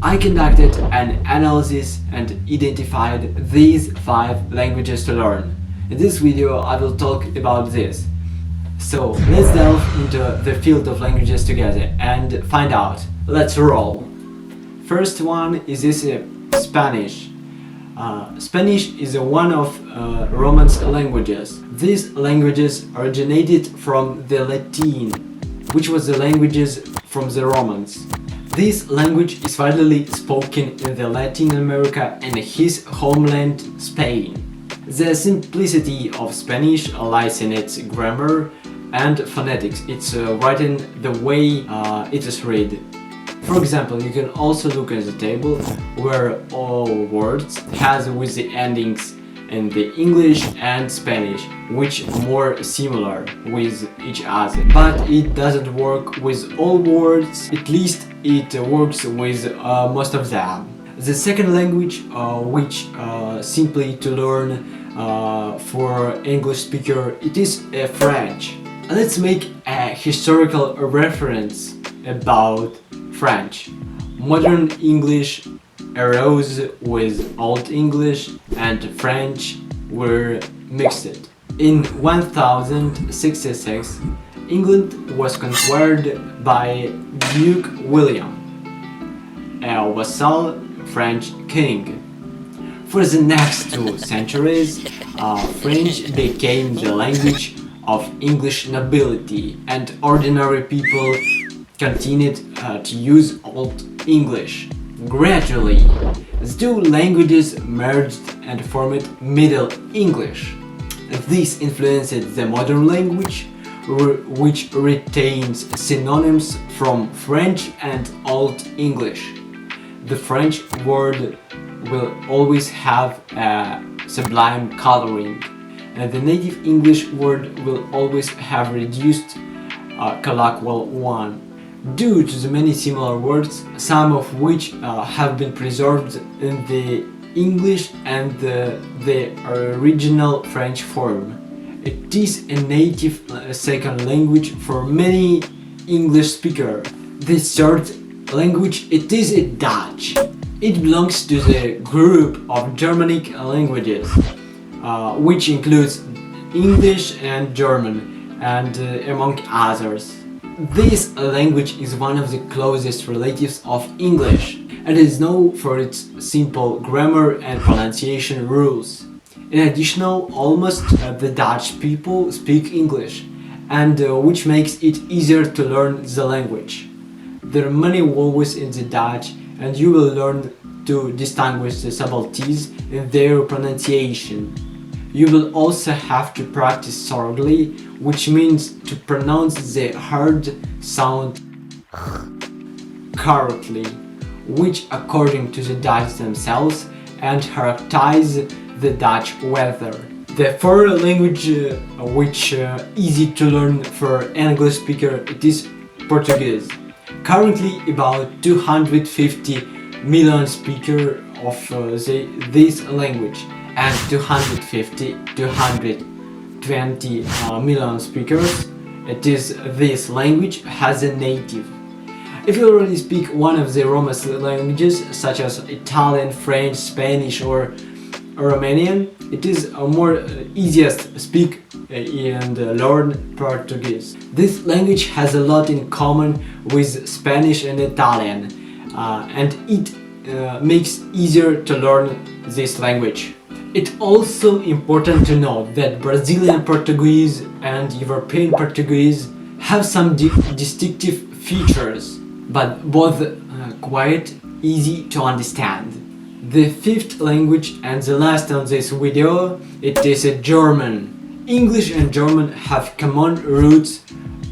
I conducted an analysis and identified these 5 languages to learn. In this video I will talk about this. So let's delve into the field of languages together and find out. Let's roll! First one is Spanish. Spanish is one of Romance languages. These languages originated from the Latin, which was the languages from the Romans. This language is widely spoken in the Latin America and his homeland Spain. The simplicity of Spanish lies in its grammar and phonetics. It's written the way it is read. For example, you can also look at the table where all words has with the endings in the English and Spanish, which are more similar with each other. But it doesn't work with all words, at least it works with most of them. The second language, which simply to learn for English speaker, it is French. Let's make a historical reference about French. Modern English arose with Old English and French were mixed. In 1066, England was conquered by Duke William, a vassal French king. For the next 2 centuries, French became the language of English nobility, and ordinary people continued to use Old English. Gradually, the 2 languages merged and formed Middle English. This influenced the modern language, which retains synonyms from French and Old English. The French word will always have a sublime coloring, and the native English word will always have reduced colloquial one. Due to the many similar words, some of which have been preserved in the English and the original French form. It is a native second language for many English speakers. The third language, it is Dutch. It belongs to the group of Germanic languages, which includes English and German, and among others. This language is one of the closest relatives of English and is known for its simple grammar and pronunciation rules. In addition, almost the Dutch people speak English, and which makes it easier to learn the language. There are many vowels in the Dutch, and you will learn to distinguish the subtleties in their pronunciation. You will also have to practice thoroughly, which means to pronounce the hard sound correctly, which according to the Dutch themselves and characterize the Dutch weather. The fourth language which easy to learn for English speaker, it is Portuguese. Currently about 250 million speakers of this language, and 220 million speakers. It is this language has a native. If you already speak one of the Romance languages such as Italian, French, Spanish or Romanian, it is more easiest speak and learn Portuguese. This language has a lot in common with Spanish and Italian, and it makes easier to learn this language. It's also important to note that Brazilian Portuguese and European Portuguese have some distinctive features, but both quite easy to understand. The fifth language and the last on this video, it is German. English and German have common roots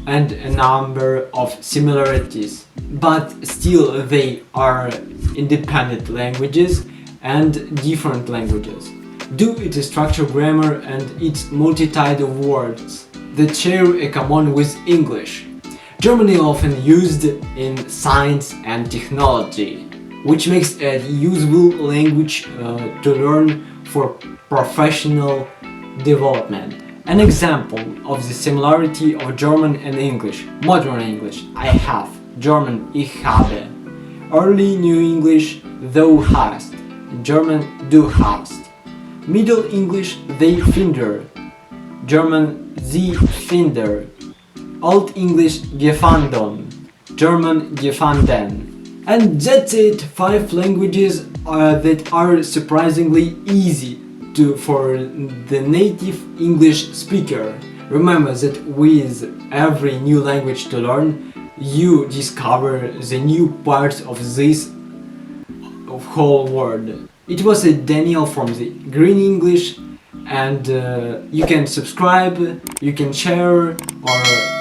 and a number of similarities, but still they are independent languages and different languages. Due to its structured grammar and its multitude of words that share a common with English. German is often used in science and technology, which makes it a useful language to learn for professional development. An example of the similarity of German and English, modern English, I have, German ich habe, Early New English, thou hast. German, du hast. Middle English, they finder. German, sie finder. Old English, gefunden. German, gefanden. And that's it, 5 languages that are surprisingly easy for the native English speaker. Remember that with every new language to learn, you discover the new parts of this whole world. It was Daniel from the Green English, and you can subscribe, you can share, or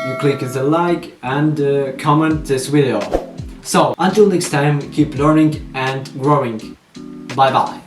you click the like and comment this video. So until next time, keep learning and growing. Bye bye.